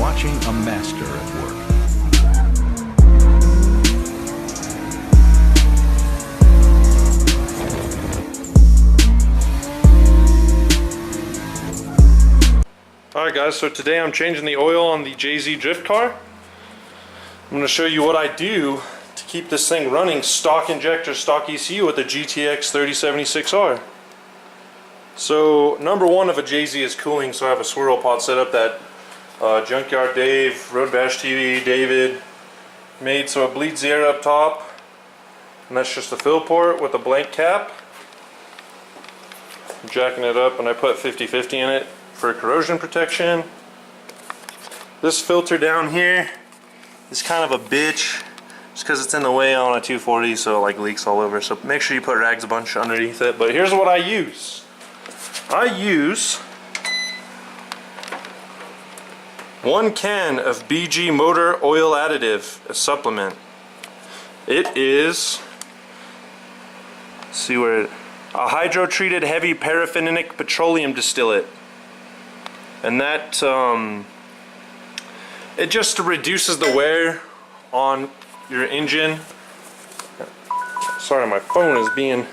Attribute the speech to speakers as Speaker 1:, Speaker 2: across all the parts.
Speaker 1: watching a master at work.
Speaker 2: Alright guys, so today I'm changing the oil on the jessedrifts car. I'm going to show you what I do to keep this thing running stock injector, stock ECU with the GTX 3076R. So number one of a JZ is cooling, so I have a swirl pod set up that Junkyard Dave, Road Bash TV, David made, so it bleeds the air up top, and that's just a fill port with a blank cap. I'm jacking it up and I put 50/50 in it for corrosion protection. This filter down here is kind of a bitch just because it's in the way on a 240, so it like leaks all over, so make sure you put rags a bunch underneath it. But here's what I use. I use 1 can of BG motor oil additive, a supplement. It is, let's see where it, a hydro-treated heavy paraffinic petroleum distillate. And that, it just reduces the wear on your engine. Sorry, my phone is being...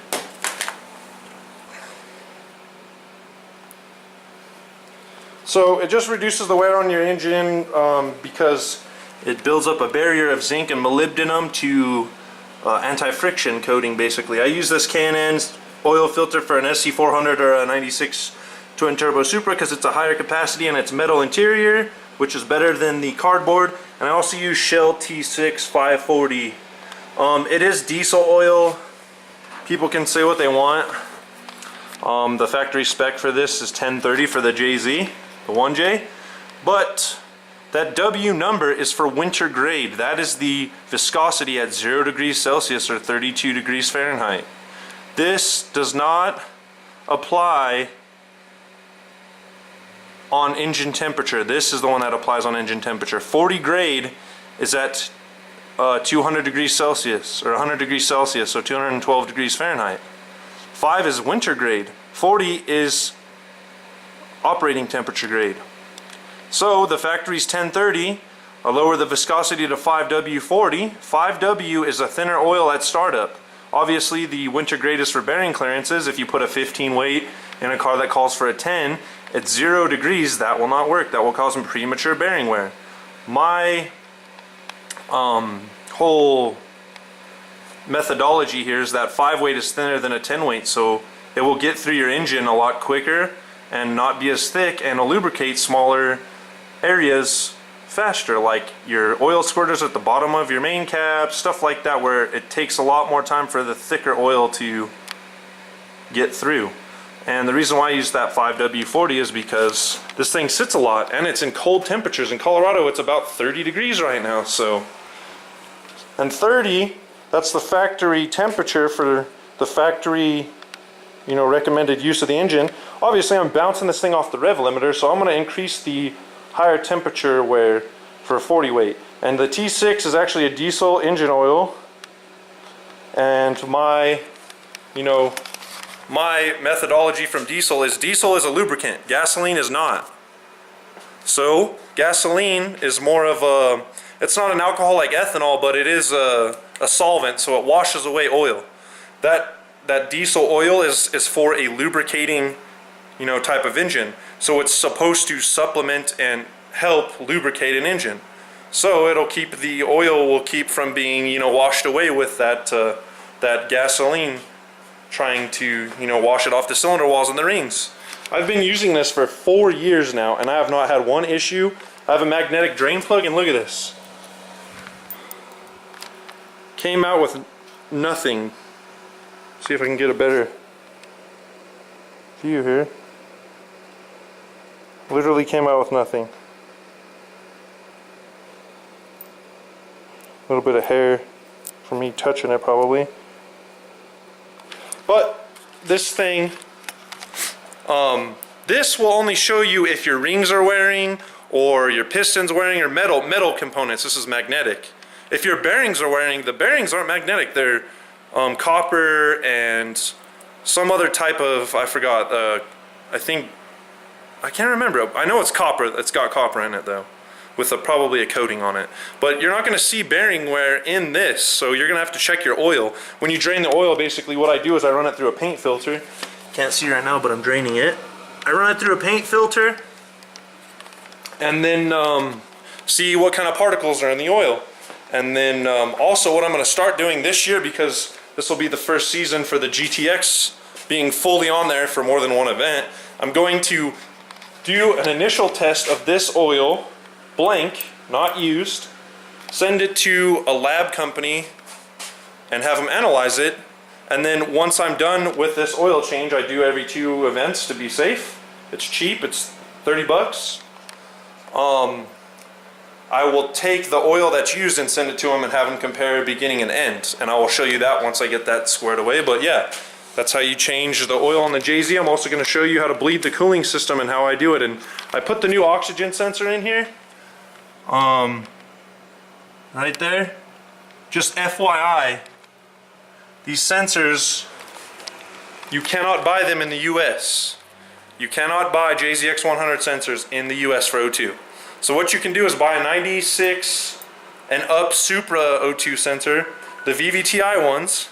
Speaker 2: So it just reduces the wear on your engine because it builds up a barrier of zinc and molybdenum to anti-friction coating, basically. I use this K&N oil filter for an SC400 or a 96 twin turbo Supra because it's a higher capacity and it's metal interior, which is better than the cardboard. And I also use Shell T6 540. It is diesel oil. People can say what they want. The factory spec for this is 1030 for the JZ, the 1J, but that W number is for winter grade. That is the viscosity at 0 degrees Celsius or 32 degrees Fahrenheit. This does not apply on engine temperature. This is the one that applies on engine temperature. 40 grade is at 200 degrees Celsius or 100 degrees Celsius, so 212 degrees Fahrenheit. 5 is winter grade. 40 is operating temperature grade. So the factory's 1030. I'll lower the viscosity to 5W40. 5W is a thinner oil at startup. Obviously the winter grade is for bearing clearances. If you put a 15 weight in a car that calls for a 10 at 0 degrees, that will not work. That will cause some premature bearing wear. My whole methodology here is that 5 weight is thinner than a 10 weight, so it will get through your engine a lot quicker and not be as thick, and will lubricate smaller areas faster, like your oil squirters at the bottom of your main cap, stuff like that, where it takes a lot more time for the thicker oil to get through. And the reason why I use that 5W40 is because this thing sits a lot and it's in cold temperatures. In Colorado it's about 30 degrees right now, so, and 30, that's the factory temperature for the factory, you know, recommended use of the engine. Obviously I'm bouncing this thing off the rev limiter, so I'm going to increase the higher temperature wear for a 40 weight. And the T6 is actually a diesel engine oil, and my, you know, my methodology from diesel is a lubricant, gasoline is not. So gasoline is more of a, it's not an alcohol like ethanol, but it is a solvent, so it washes away oil. That diesel oil is for a lubricating, you know, type of engine. So it's supposed to supplement and help lubricate an engine. So it'll keep, the oil will keep from being, you know, washed away with that that gasoline trying to, you know, wash it off the cylinder walls and the rings. I've been using this for 4 years now and I have not had one issue. I have a magnetic drain plug and look at this. Came out with nothing. See if I can get a better view here. Literally came out with nothing. A little bit of hair from me touching it probably. But this thing, this will only show you if your rings are wearing or your pistons wearing, or metal components. This is magnetic. If your bearings are wearing, the bearings aren't magnetic. They're copper and some other type of, I forgot, I think, I can't remember. I know it's copper. It's got copper in it though. with probably a coating on it. But you're not going to see bearing wear in this, so you're going to have to check your oil. When you drain the oil, basically what I do is I run it through a paint filter. Can't see right now, but I'm draining it. I run it through a paint filter and then see what kind of particles are in the oil. And then also what I'm going to start doing this year, because this will be the first season for the GTX being fully on there for more than one event, I'm going to do an initial test of this oil, blank, not used, send it to a lab company and have them analyze it. And then once I'm done with this oil change, I do every 2 events to be safe. It's cheap, it's 30 bucks. I will take the oil that's used and send it to them and have them compare beginning and end. And I will show you that once I get that squared away. But yeah, that's how you change the oil on the JZ. I'm also going to show you how to bleed the cooling system and how I do it. And I put the new oxygen sensor in here. Right there. Just FYI, these sensors, you cannot buy them in the US. You cannot buy JZX100 sensors in the US for O2. So what you can do is buy a 96 and up Supra O2 sensor, the VVTi ones,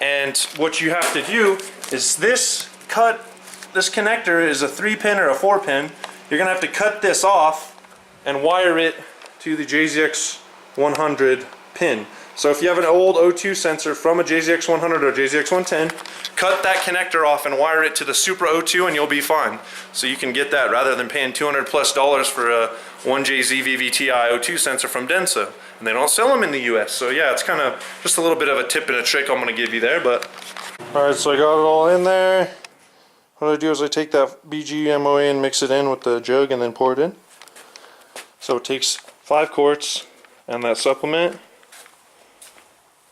Speaker 2: and what you have to do is this connector is a 3-pin or a 4-pin. You're gonna have to cut this off and wire it to the JZX100 pin. So if you have an old O2 sensor from a JZX100 or JZX110, cut that connector off and wire it to the Supra O2 and you'll be fine. So you can get that rather than paying $200+ for a 1JZ VVTi O2 sensor from Denso. And they don't sell them in the US. So yeah, it's kind of just a little bit of a tip and a trick I'm going to give you there. But alright, so I got it all in there. What I do is I take that BGMOA and mix it in with the jug and then pour it in. So it takes 5 quarts and that supplement.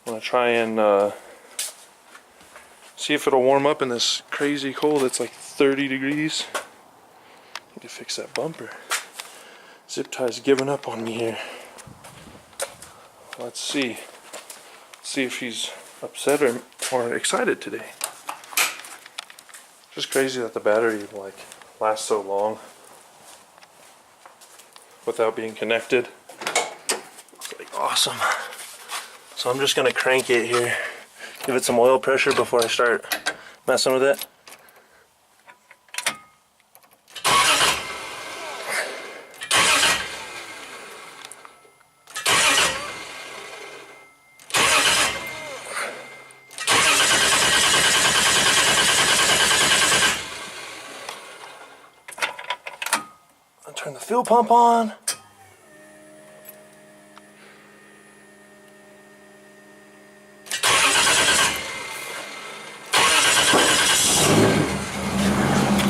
Speaker 2: I'm going to try and see if it'll warm up in this crazy cold. It's like 30 degrees. I need to fix that bumper. Zip tie's giving up on me here. Let's see. See if she's upset or excited today. Just crazy that the battery like lasts so long without being connected. It's like awesome. So I'm just gonna crank it here, give it some oil pressure before I start messing with it. I'll turn the fuel pump on.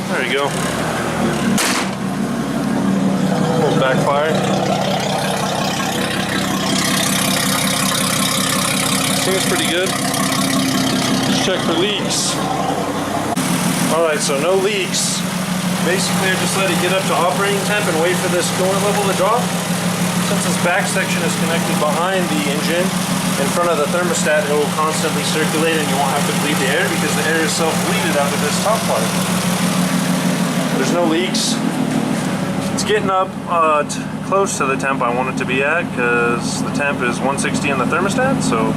Speaker 2: There you go. A little backfire. Seems pretty good. Let's check for leaks. Alright, so no leaks. Basically, I just let it get up to operating temp and wait for this coolant level to drop. Since this back section is connected behind the engine, in front of the thermostat, it will constantly circulate and you won't have to bleed the air because the air is self-bleeded out of this top part. There's no leaks. It's getting up close to the temp I want it to be at because the temp is 160 in the thermostat, so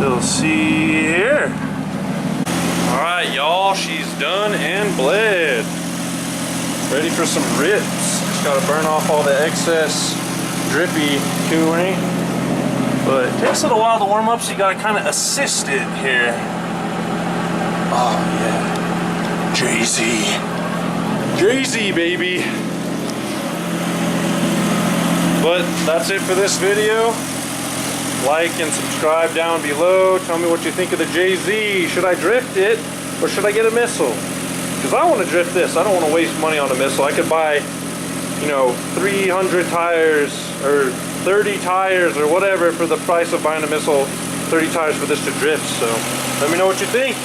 Speaker 2: we'll see here. Alright y'all, she's done and bled. Ready for some drips. Just gotta burn off all the excess drippy cooling. But it takes a little while to warm up, so you gotta kind of assist it here. Oh yeah. JZ. JZ, baby. But that's it for this video. Like and subscribe down below. Tell me what you think of the JZ. Should I drift it or should I get a missile? Because I want to drift this. I don't want to waste money on a missile. I could buy, you know, 300 tires or 30 tires or whatever for the price of buying a missile. 30 tires for this to drift. So let me know what you think.